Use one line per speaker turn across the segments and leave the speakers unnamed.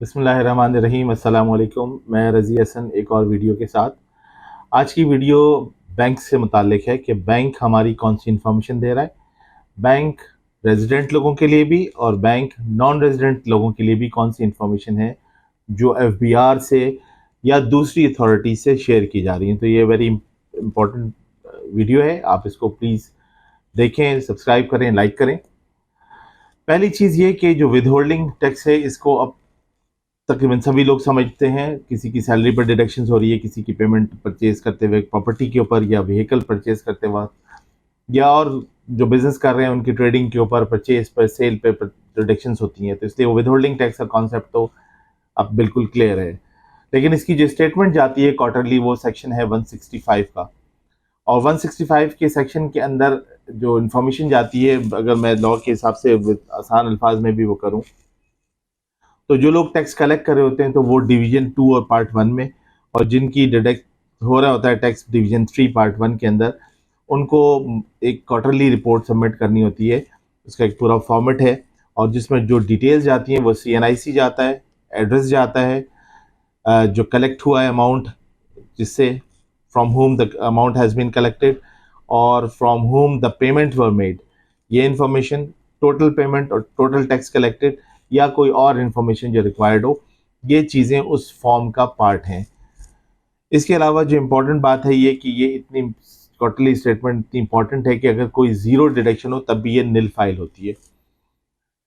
बिस्मिल्लाहिर्रहमानिर्रहीम अस्सलाम वालेकुम। मैं रज़ी हसन एक और वीडियो के साथ। आज की वीडियो बैंक से मुताल्लिक है कि बैंक हमारी कौन सी इन्फॉर्मेशन दे रहा है। बैंक रेजिडेंट लोगों के लिए भी और बैंक नॉन रेजिडेंट लोगों के लिए भी कौन सी इन्फॉर्मेशन है जो एफबीआर से या दूसरी अथॉरिटी से शेयर की जा रही है। तो ये वेरी इंपॉर्टेंट वीडियो है, आप इसको प्लीज़ देखें, सब्सक्राइब करें, लाइक करें। पहली चीज़ ये कि जो विदहोल्डिंग टैक्स है इसको अब तकरीबन सभी लोग समझते हैं। किसी की सैलरी पर डिडक्शंस हो रही है, किसी की पेमेंट परचेज करते हुए प्रॉपर्टी के ऊपर या व्हीकल परचेज करते वक्त, या और जो बिजनेस कर रहे हैं उनकी ट्रेडिंग के ऊपर परचेज पर सेल पे डिडक्शंस होती हैं। तो इसलिए वो विदहोल्डिंग टैक्स का कॉन्सेप्ट तो अब बिल्कुल क्लियर है। लेकिन इसकी जो स्टेटमेंट जाती है क्वार्टरली, वो सेक्शन है 165 का। और 165 के सेक्शन के अंदर जो इन्फॉर्मेशन जाती है, अगर मैं लॉ के हिसाब से आसान अल्फाज में भी वो करूँ, तो जो लोग टैक्स कलेक्ट कर रहे होते हैं तो वो डिवीजन 2 और पार्ट 1 में, और जिनकी डिडक्ट हो रहा होता है टैक्स डिवीजन 3 पार्ट 1 के अंदर, उनको एक क्वार्टरली रिपोर्ट सबमिट करनी होती है। उसका एक पूरा फॉर्मेट है और जिसमें जो डिटेल्स जाती हैं वो CNIC जाता है, एड्रेस जाता है, जो कलेक्ट हुआ है अमाउंट, जिससे from whom the amount has been collected और from whom the payment were made, ये इंफॉर्मेशन, टोटल पेमेंट और टोटल टैक्स कलेक्टेड या कोई और इन्फॉर्मेशन जो रिक्वायर्ड हो, ये चीज़ें उस फॉर्म का पार्ट हैं। इसके अलावा जो इम्पोर्टेंट बात है ये कि ये इतनी क्वार्टरली स्टेटमेंट इतनी इंपॉर्टेंट है कि अगर कोई ज़ीरो डिडक्शन हो तब भी ये निल फाइल होती है।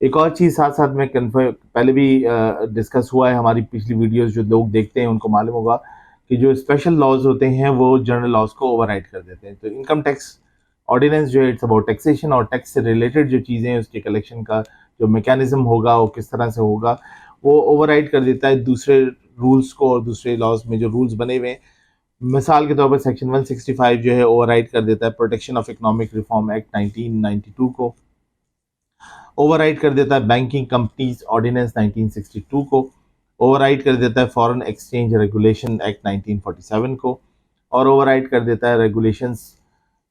एक और चीज़ साथ साथ में कन्फर्म पहले भी डिस्कस हुआ है, हमारी पिछली वीडियोस जो लोग देखते हैं उनको मालूम होगा कि जो स्पेशल लॉज होते हैं वो जनरल लॉज को ओवरराइड कर देते हैं। तो इनकम टैक्स ऑर्डिनेंस जो है इट्स अबाउट टैक्सेशन, और टैक्स से रिलेटेड जो चीज़ें हैं उसके कलेक्शन का जो मैकेनिज्म होगा वो किस तरह से होगा, वो ओवरराइड कर देता है दूसरे रूल्स को और दूसरे लॉज में जो रूल्स बने हुए हैं। मिसाल के तौर पर सेक्शन 165 जो है ओवरराइड कर देता है protection of economic reform act 1992 को, ओवरराइड कर देता है बैंकिंग कंपनीज ऑर्डिनेंस 1962 को, ओवरराइड कर देता है फॉरेन एक्सचेंज रेगुलेशन एक्ट 1947 को, और ओवरराइड कर देता है रेगुलेशंस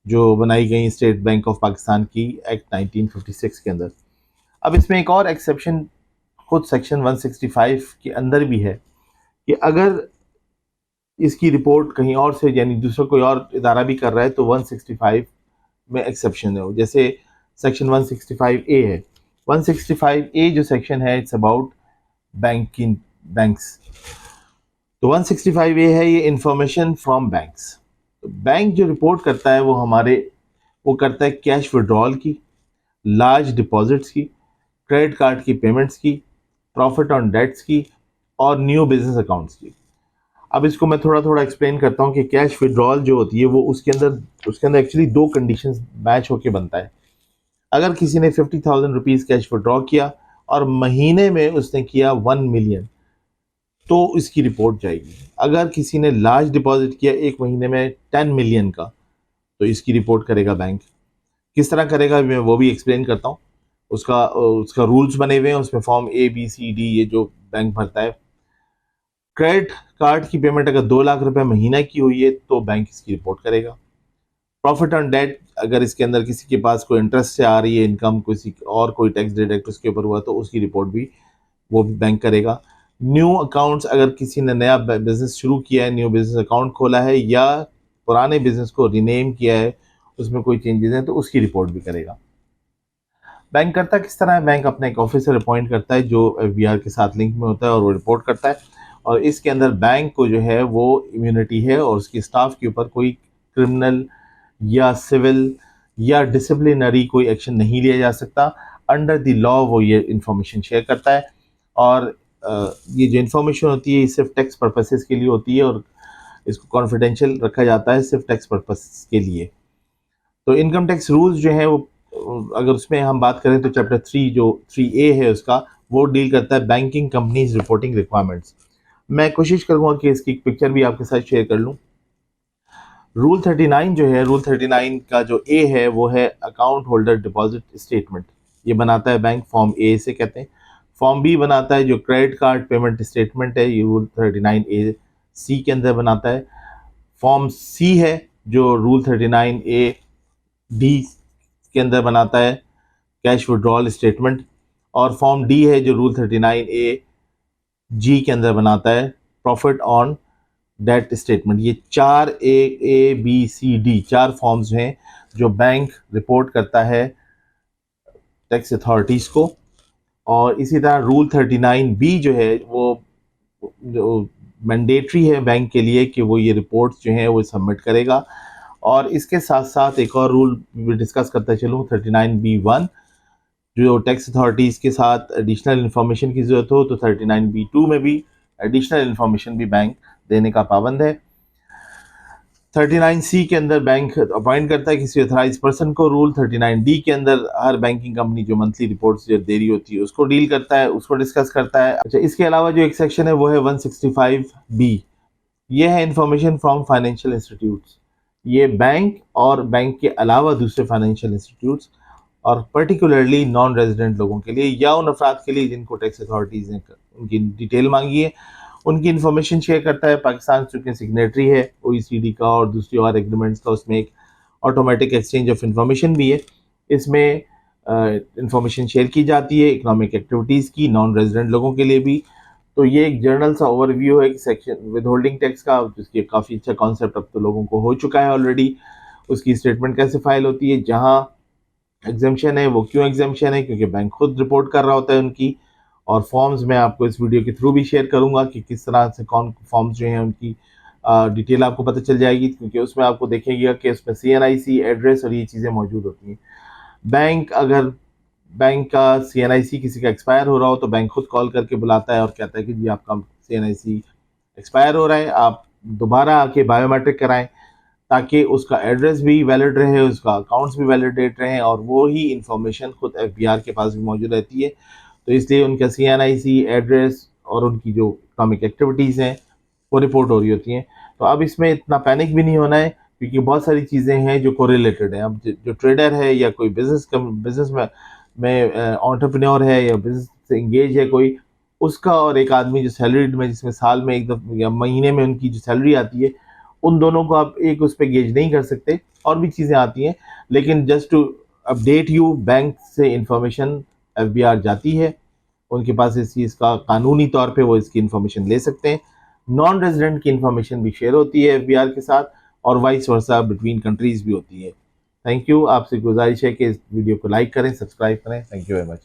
जो बनाई गई स्टेट बैंक ऑफ पाकिस्तान की एक्ट 1956 के अंदर। अब इसमें एक और एक्सेप्शन खुद सेक्शन 165 के अंदर भी है कि अगर इसकी रिपोर्ट कहीं और से यानी दूसरा कोई और इदारा भी कर रहा है तो 165 में एक्सेप्शन है। जैसे सेक्शन 165A है। 165A जो सेक्शन है इट्स अबाउट बैंकिंग बैंक्स। तो 165A है ये इंफॉर्मेशन फ्रॉम बैंक्स। बैंक जो रिपोर्ट करता है वो करता है कैश विड्रॉल की, लार्ज डिपॉजिट्स की, क्रेडिट कार्ड की पेमेंट्स की, प्रॉफिट ऑन डेट्स की, और न्यू बिजनेस अकाउंट्स की। अब इसको मैं थोड़ा थोड़ा एक्सप्लेन करता हूँ कि कैश विड्रॉल जो होती है वो उसके अंदर एक्चुअली दो कंडीशंस मैच होके बनता है। अगर किसी ने 50,000 रुपीज़ कैश विड्रॉ किया और महीने में उसने किया 1 मिलियन, तो इसकी रिपोर्ट जाएगी। अगर किसी ने लार्ज डिपॉजिट किया एक महीने में 10 मिलियन का, तो इसकी रिपोर्ट करेगा बैंक। किस तरह करेगा मैं वो भी एक्सप्लेन करता हूँ। उसका उसका रूल्स बने हुए हैं, उसमें फॉर्म ABCD ये जो बैंक भरता है। क्रेडिट कार्ड की पेमेंट अगर 2 लाख रुपए महीना की हुई है तो बैंक इसकी रिपोर्ट करेगा। प्रॉफिट ऑन डेट, अगर इसके अंदर किसी के पास कोई इंटरेस्ट से आ रही है इनकम, किसी और कोई टैक्स डिडक्ट उसके ऊपर हुआ तो उसकी रिपोर्ट भी वो भी बैंक करेगा। न्यू अकाउंट्स, अगर किसी ने नया बिजनेस शुरू किया है, न्यू बिजनेस अकाउंट खोला है या पुराने बिजनेस को रीनेम किया है, उसमें कोई चेंजेस हैं तो उसकी रिपोर्ट भी करेगा। बैंक करता किस तरह है, बैंक अपने एक ऑफिसर अपॉइंट करता है जो FBR के साथ लिंक में होता है और वो रिपोर्ट करता है। और इसके अंदर बैंक को जो है वो इम्यूनिटी है और उसकी स्टाफ के ऊपर कोई क्रिमिनल या सिविल या डिसिप्लिनरी कोई एक्शन नहीं लिया जा सकता। अंडर द लॉ वो ये इंफॉर्मेशन शेयर करता है। और ये जो इंफॉर्मेशन होती है ये सिर्फ टैक्स पर्पसेस के लिए होती है और इसको कॉन्फिडेंशियल रखा जाता है सिर्फ टैक्स पर्पस के लिए। तो इनकम टैक्स रूल्स जो है वो अगर उसमें हम बात करें तो चैप्टर 3 जो 3A है उसका, वो डील करता है बैंकिंग कंपनीज रिपोर्टिंग रिक्वायरमेंट्स। मैं कोशिश करूँगा कि इसकी पिक्चर भी आपके साथ शेयर कर लूँ। रूल 39 जो है, रूल 39 का जो A है वो है अकाउंट होल्डर डिपॉजिट स्टेटमेंट। ये बनाता है बैंक, फॉर्म A से कहते हैं। फॉर्म B बनाता है जो क्रेडिट कार्ड पेमेंट स्टेटमेंट है, ये रूल 39A(C) के अंदर बनाता है। फॉर्म C है जो रूल 39A(D) के अंदर बनाता है कैश विड्रॉल स्टेटमेंट। और फॉर्म D है जो रूल 39A जी के अंदर बनाता है प्रॉफिट ऑन डेट स्टेटमेंट। ये 4 A, A, B, C, D 4 forms हैं जो बैंक रिपोर्ट करता है टैक्स अथॉरिटीज़ को। और इसी तरह रूल 39B जो है वो जो मैंडेटरी है बैंक के लिए कि वो ये रिपोर्ट्स जो हैं वो सबमिट करेगा। और इसके साथ साथ एक और रूल डिस्कस करता चलूँ 39B1, जो टैक्स अथॉरिटीज़ के साथ एडिशनल इन्फॉर्मेशन की ज़रूरत हो तो 39B2 में भी एडिशनल इन्फॉर्मेशन भी बैंक देने का पाबंद है। 39C के अंदर बैंक अपॉइंट करता है किसी अथराइज पर्सन को। रूल 39D के अंदर हर बैंकिंग कंपनी जो मंथली रिपोर्ट्स जो दे रही होती है उसको डील करता है, उसको डिस्कस करता है। अच्छा, इसके अलावा जो एक सेक्शन है वो है 165B। ये है इंफॉर्मेशन फ्रॉम फाइनेंशियल इंस्टीट्यूट्स। ये बैंक और बैंक के अलावा दूसरे फाइनेंशियल इंस्टीट्यूट्स और पर्टिकुलरली नॉन रेजिडेंट लोगों के लिए या उन अफराद के लिए जिनको टैक्स अथॉरिटीज़ ने उनकी डिटेल मांगी है, उनकी इन्फॉर्मेशन शेयर करता है। पाकिस्तान चूँकि सिग्नेटरी है OECD का और दूसरी और एग्रीमेंट्स का, उसमें एक ऑटोमेटिक एक्सचेंज ऑफ इंफॉर्मेशन भी है। इसमें इंफॉर्मेशन शेयर की जाती है इकोनॉमिक एक्टिविटीज़ की, नॉन रेजिडेंट लोगों के लिए भी। तो ये एक जर्नल सा ओवरव्यू है कि सेक्शन विद होल्डिंग टैक्स का, जिसकी काफ़ी अच्छा कॉन्सेप्ट अब तो लोगों को हो चुका है ऑलरेडी। उसकी स्टेटमेंट कैसे फाइल होती है, जहाँ एग्जामेशन है वो क्यों एग्जामेशन है, क्योंकि बैंक खुद रिपोर्ट कर रहा होता है उनकी। और फॉर्म्स मैं आपको इस वीडियो के थ्रू भी शेयर करूंगा कि किस तरह से कौन फॉर्म्स जो हैं उनकी डिटेल आपको पता चल जाएगी, क्योंकि उसमें आपको देखेंगे कि उसमें CNIC एड्रेस और ये चीज़ें मौजूद होती हैं। अगर बैंक का CNIC किसी का एक्सपायर हो रहा हो तो बैंक खुद कॉल करके बुलाता है और कहता है कि जी आपका CNIC एक्सपायर हो रहा है, आप दोबारा आके बायोमेट्रिक कराएं, ताकि उसका एड्रेस भी वैलिड रहे, उसका अकाउंट्स भी वैलिडेट रहें और वो ही इंफॉर्मेशन खुद FBR के पास भी मौजूद रहती है। तो इसलिए उनका CNIC एड्रेस और उनकी जो इकोनॉमिक एक्टिविटीज़ हैं वो रिपोर्ट हो रही होती हैं। तो अब इसमें इतना पैनिक भी नहीं होना है, क्योंकि बहुत सारी चीज़ें हैं जो कोरिलेटेड हैं। अब जो ट्रेडर है या कोई बिजनेस में एंटरप्रेन्योर है या बिजनेस से इंगेज है कोई, उसका और एक आदमी जो सैलरीड में जिसमें साल में एक दफ़ा या महीने में उनकी जो सैलरी आती है, उन दोनों को आप एक उस पर गेज नहीं कर सकते। और भी चीज़ें आती हैं, लेकिन just to update you, bank से इंफॉर्मेशन FBR जाती है, उनके पास इस चीज़ का कानूनी तौर पे वो इसकी इन्फॉर्मेशन ले सकते हैं। नॉन रेजिडेंट की इन्फॉर्मेशन भी शेयर होती है FBR के साथ, और वाइस वर्सा बिटवीन कंट्रीज़ भी होती है। Thank you. आपसे गुजारिश है कि इस वीडियो को लाइक करें, सब्सक्राइब करें। Thank you very much.